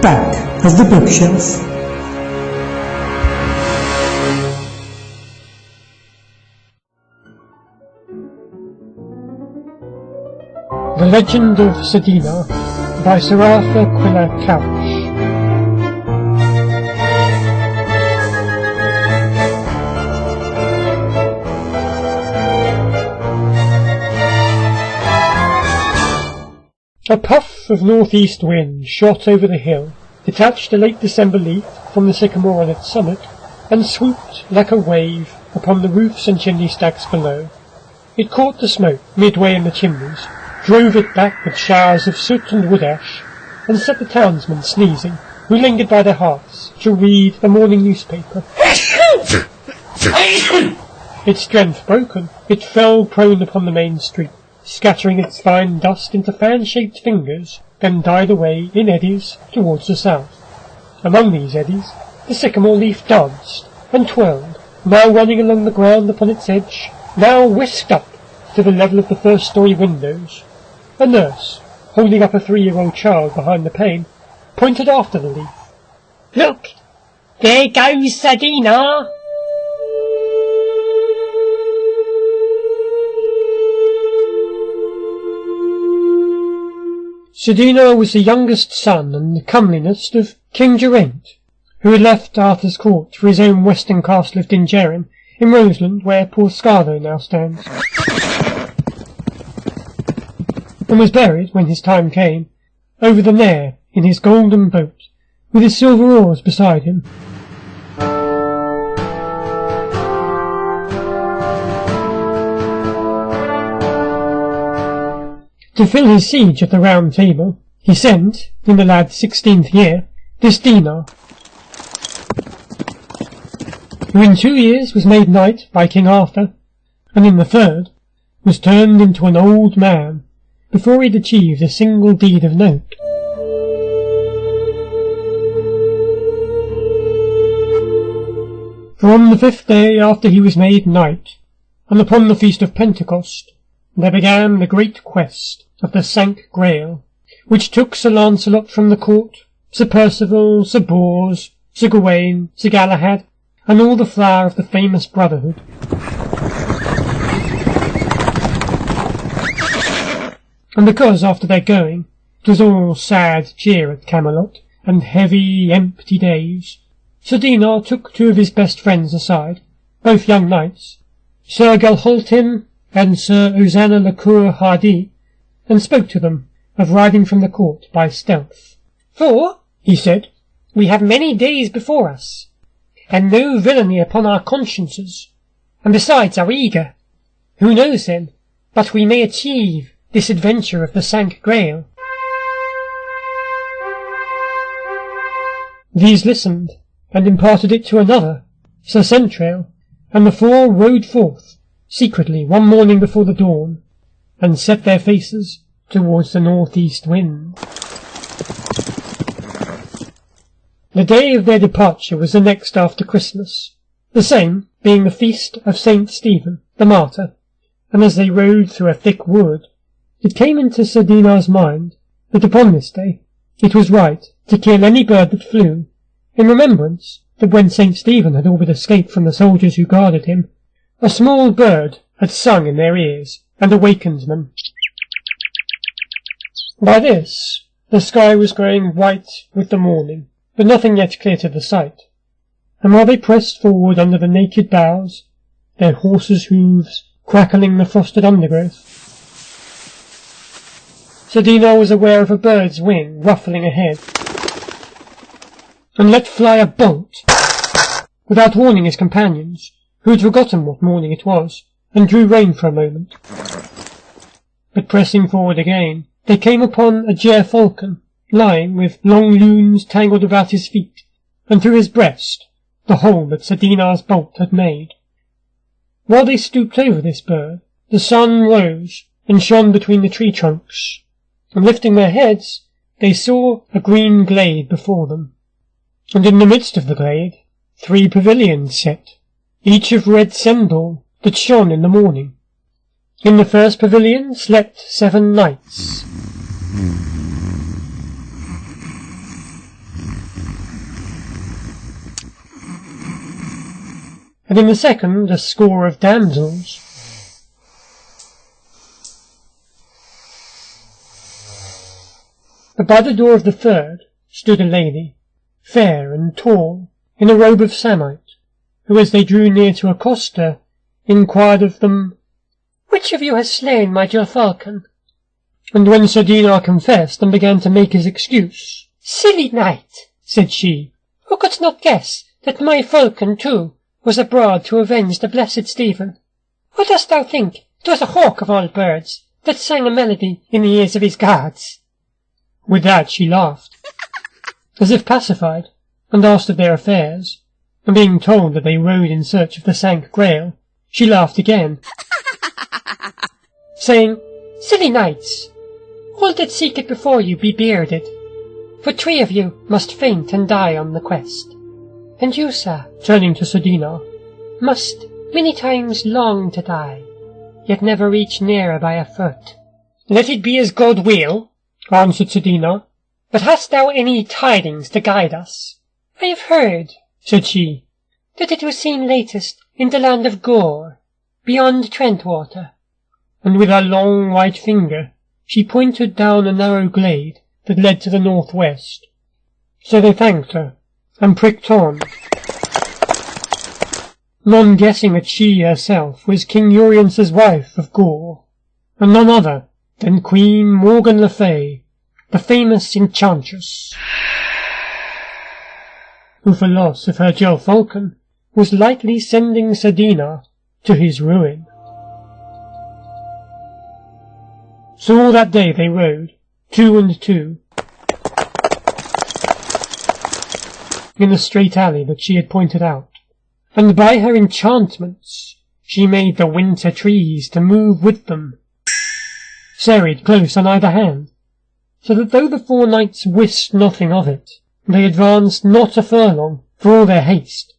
back of the bookshelf. The Legend of Sir Dinar by Sir Arthur Quiller-Couch. A puff of northeast wind shot over the hill, detached a late December leaf from the sycamore on its summit, and swooped like a wave upon the roofs and chimney stacks below. It caught the smoke midway in the chimneys, drove it back with showers of soot and wood ash, and set the townsmen sneezing, who lingered by their hearths to read the morning newspaper. Its strength broken, it fell prone upon the main street, scattering its fine dust into fan-shaped fingers, then died away in eddies towards the south. Among these eddies, the sycamore leaf danced and twirled, now running along the ground upon its edge, now whisked up to the level of the first-story windows. A nurse, holding up a 3-year-old child behind the pane, pointed after the leaf. "Look! There goes Sir Dinar!" Sir Dinar was the youngest son and the comeliest of King Geraint, who had left Arthur's court for his own western castle of Dingerin, in Roseland, where poor Scardo now stands, and was buried, when his time came, over the Nair in his golden boat, with his silver oars beside him. To fill his siege at the Round Table, he sent, in the lad's 16th year, this Dinar, who in 2 years was made knight by King Arthur, and in the 3rd was turned into an old man, before he had achieved a single deed of note. For on the 5th day after he was made knight, and upon the feast of Pentecost, there began the great quest of the Holy Grail, which took Sir Lancelot from the court, Sir Percival, Sir Bors, Sir Gawain, Sir Galahad, and all the flower of the famous brotherhood. And because after their going, 'twas all sad cheer at Camelot, and heavy, empty days, Sir Dinar took 2 of his best friends aside, both young knights, Sir Gelholtim and Sir Osanna le Coeur Hardy, and spoke to them of riding from the court by stealth. "For," he said, "we have many days before us, and no villainy upon our consciences, and besides are eager. Who knows then, but we may achieve this adventure of the Holy Grail?" These listened, and imparted it to another, Sir Centrail, and the 4 rode forth, secretly one morning before the dawn, and set their faces towards the northeast wind. The day of their departure was the next after Christmas, the same being the feast of St. Stephen, the martyr, and as they rode through a thick wood, it came into Sir Dinar's mind that upon this day it was right to kill any bird that flew, in remembrance that when St. Stephen had all but escaped from the soldiers who guarded him, a small bird had sung in their ears and awakened them. By this, the sky was growing white with the morning, but nothing yet clear to the sight, and while they pressed forward under the naked boughs, their horses' hoofs crackling the frosted undergrowth, Sir Dinar was aware of a bird's wing ruffling ahead, and let fly a bolt, without warning his companions, who had forgotten what morning it was, and drew rein for a moment. But pressing forward again, they came upon a gerfalcon, lying with long lunes tangled about his feet, and through his breast, the hole that Sir Dinar's bolt had made. While they stooped over this bird, the sun rose and shone between the tree trunks, and lifting their heads, they saw a green glade before them, and in the midst of the glade 3 pavilions set, each of red sendal that shone in the morning. In the first pavilion slept 7 knights. and in the second a score of damsels. But by the door of the third stood a lady, fair and tall, in a robe of samite, who, as they drew near to accost her, inquired of them, "Which of you has slain my dear falcon?" And when Sir Dinar confessed and began to make his excuse, "Silly knight," said she, "who couldst not guess that my falcon, too, was abroad to avenge the blessed Stephen? Or dost thou think it was a hawk of all birds that sang a melody in the ears of his guards?" With that she laughed, as if pacified, and asked of their affairs, and being told that they rode in search of the Holy Grail, she laughed again, saying, "Silly knights, all that seek it before you be bearded, for 3 of you must faint and die on the quest. And you, sir," turning to Sir Dinar, "must many times long to die, yet never reach nearer by a foot." "Let it be as God will," answered Sir Dinar. "But hast thou any tidings to guide us?" "I have heard," said she, "that it was seen latest in the land of Gore, beyond Trentwater." And with her long white finger she pointed down a narrow glade that led to the northwest. So they thanked her, and pricked on, none guessing that she herself was King Urience's wife of Gore, and none other than Queen Morgan le Fay, the famous enchantress, who for loss of her dear falcon was lightly sending Sir Dinar to his ruin. So all that day they rode, 2 and 2, in the straight alley that she had pointed out, and by her enchantments she made the winter trees to move with them, serried close on either hand, so that though the 4 knights wist nothing of it, they advanced not a furlong for all their haste.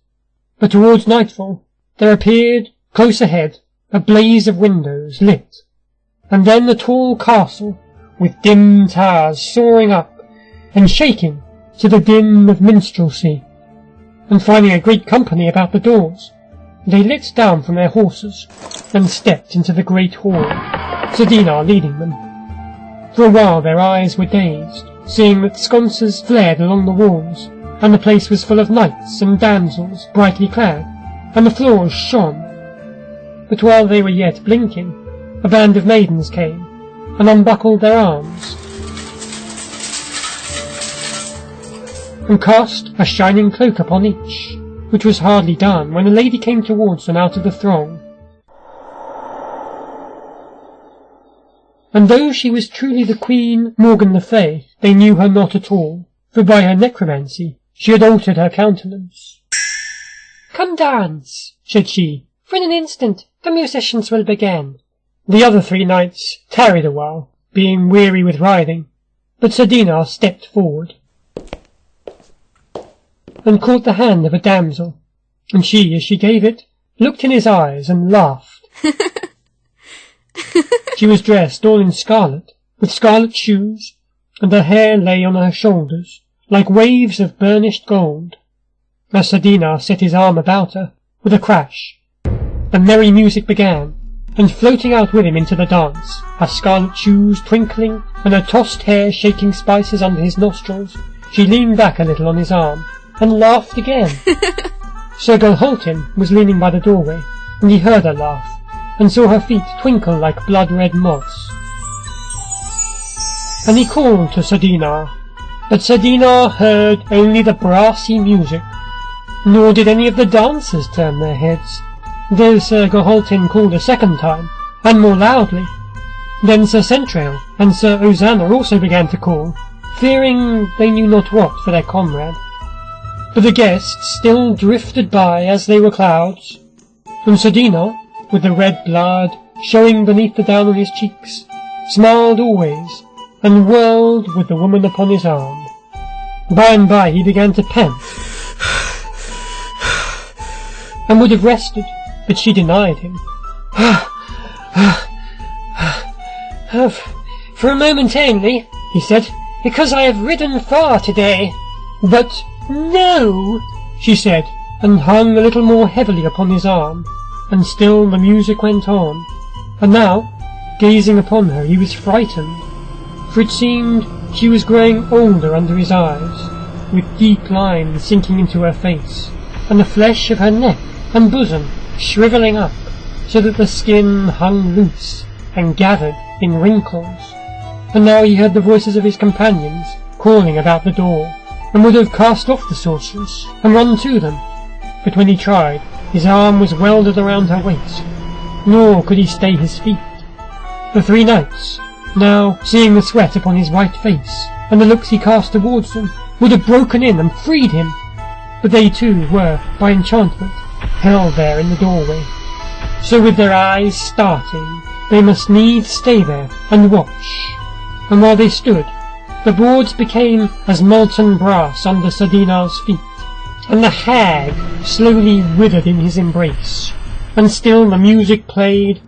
But towards nightfall there appeared, close ahead, a blaze of windows lit, and then the tall castle, with dim towers soaring up and shaking to the din of minstrelsy, and finding a great company about the doors, they lit down from their horses and stepped into the great hall, Sir Dinar leading them. For a while their eyes were dazed, seeing that sconces flared along the walls, and the place was full of knights and damsels brightly clad, and the floors shone. But while they were yet blinking, a band of maidens came, and unbuckled their arms, and cast a shining cloak upon each, which was hardly done when a lady came towards them out of the throng. And though she was truly the Queen Morgan le Fay, they knew her not at all, for by her necromancy she had altered her countenance. "Come dance," said she, "for in an instant the musicians will begin." The other 3 knights tarried a while, being weary with riding, but Sir Dinar stepped forward, and caught the hand of a damsel, and she, as she gave it, looked in his eyes and laughed. She was dressed all in scarlet, with scarlet shoes, and her hair lay on her shoulders, like waves of burnished gold. As Sir Dinar set his arm about her, with a crash, the merry music began, and floating out with him into the dance, her scarlet shoes twinkling, and her tossed hair shaking spices under his nostrils, she leaned back a little on his arm, and laughed again. Sir Galhaltin was leaning by the doorway, and he heard her laugh, and saw her feet twinkle like blood-red moths. And he called to Sir Dinar, but Sir Dinar heard only the brassy music, nor did any of the dancers turn their heads, though Sir Galhaltin called a second time, and more loudly. Then Sir Centrail and Sir Ozana also began to call, fearing they knew not what for their comrade. But the guests still drifted by as they were clouds, and Sir Dinar, with the red blood showing beneath the down on his cheeks, smiled always, and whirled with the woman upon his arm. By and by he began to pant, and would have rested, but she denied him. "For a moment only," he said, "because I have ridden far today." "But no," she said, and hung a little more heavily upon his arm, and still the music went on, and now, gazing upon her, he was frightened, for it seemed she was growing older under his eyes, with deep lines sinking into her face, and the flesh of her neck and bosom shrivelling up, so that the skin hung loose and gathered in wrinkles. And now he heard the voices of his companions calling about the door, and would have cast off the sorceress and run to them, but when he tried, his arm was welded around her waist, nor could he stay his feet. The three knights, now seeing the sweat upon his white face, and the looks he cast towards them, would have broken in and freed him, but they too were, by enchantment, held there in the doorway. So with their eyes starting, they must needs stay there and watch, and while they stood, the boards became as molten brass under Sir Dinar's feet, and the hag slowly withered in his embrace, and still the music played,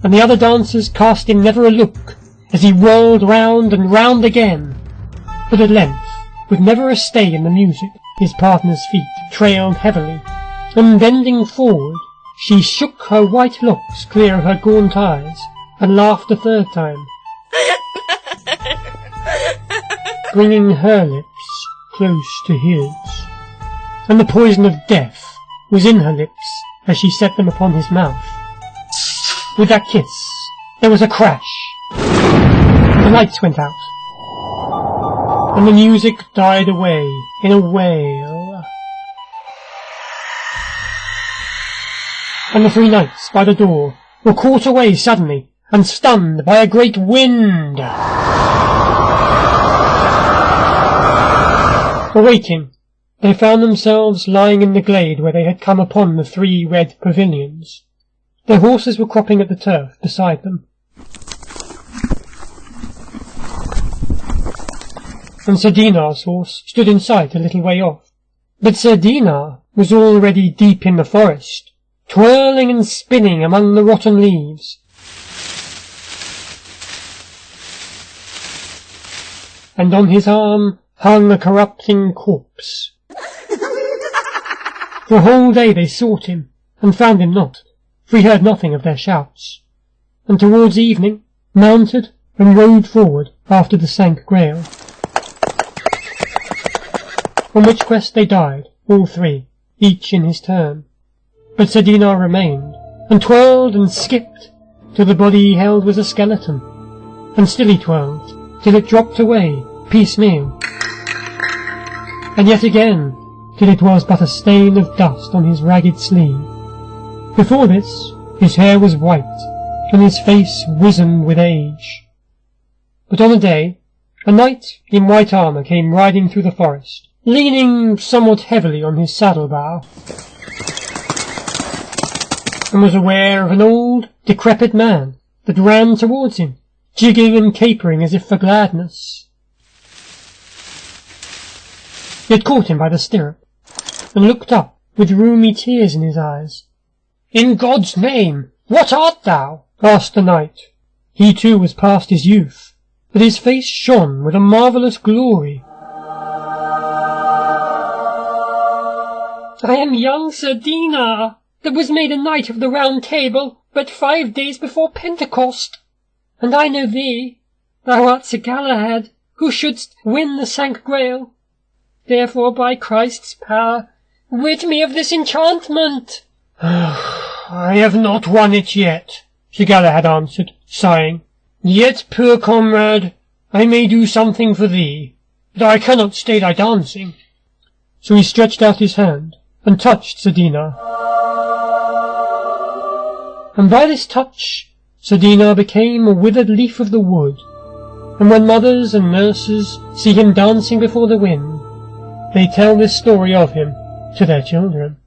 and the other dancers cast him never a look, as he whirled round and round again. But at length, with never a stay in the music, his partner's feet trailed heavily, and bending forward, she shook her white locks clear of her gaunt eyes, and laughed a third time, bringing her lips close to his, and the poison of death was in her lips as she set them upon his mouth. With that kiss, there was a crash. The lights went out, and the music died away in a wail. And the three knights by the door were caught away suddenly and stunned by a great wind. Awaking, they found themselves lying in the glade where they had come upon the three red pavilions. Their horses were cropping at the turf beside them, and Sir Dinar's horse stood in sight a little way off. But Sir Dinar was already deep in the forest, twirling and spinning among the rotten leaves, and on his arm hung a corrupting corpse. For a whole day they sought him, and found him not, for he heard nothing of their shouts, and towards evening mounted and rode forward after the Sank Grail. On which quest they died, all three, each in his turn. But Sir Dinar remained, and twirled and skipped, till the body he held was a skeleton, and still he twirled, till it dropped away, piecemeal, and yet again, till it was but a stain of dust on his ragged sleeve. Before this, his hair was white, and his face wizened with age. But on a day, a knight in white armour came riding through the forest, leaning somewhat heavily on his saddle-bow, and was aware of an old, decrepit man that ran towards him, jigging and capering as if for gladness. He had caught him by the stirrup, and looked up with rheumy tears in his eyes. "In God's name, what art thou?" asked the knight. He too was past his youth, but his face shone with a marvellous glory. "I am young Sir Dinar, that was made a knight of the Round Table but 5 days before Pentecost. And I know thee, thou art Sir Galahad, who shouldst win the Sank Grail. Therefore, by Christ's power, rid me of this enchantment." "I have not won it yet," Sir Galahad answered, sighing. "Yet, poor comrade, I may do something for thee, but I cannot stay thy dancing." So he stretched out his hand, and touched Sir Dinar. And by this touch, Sir Dinar became a withered leaf of the wood, and when mothers and nurses see him dancing before the wind, they tell this story of him to their children.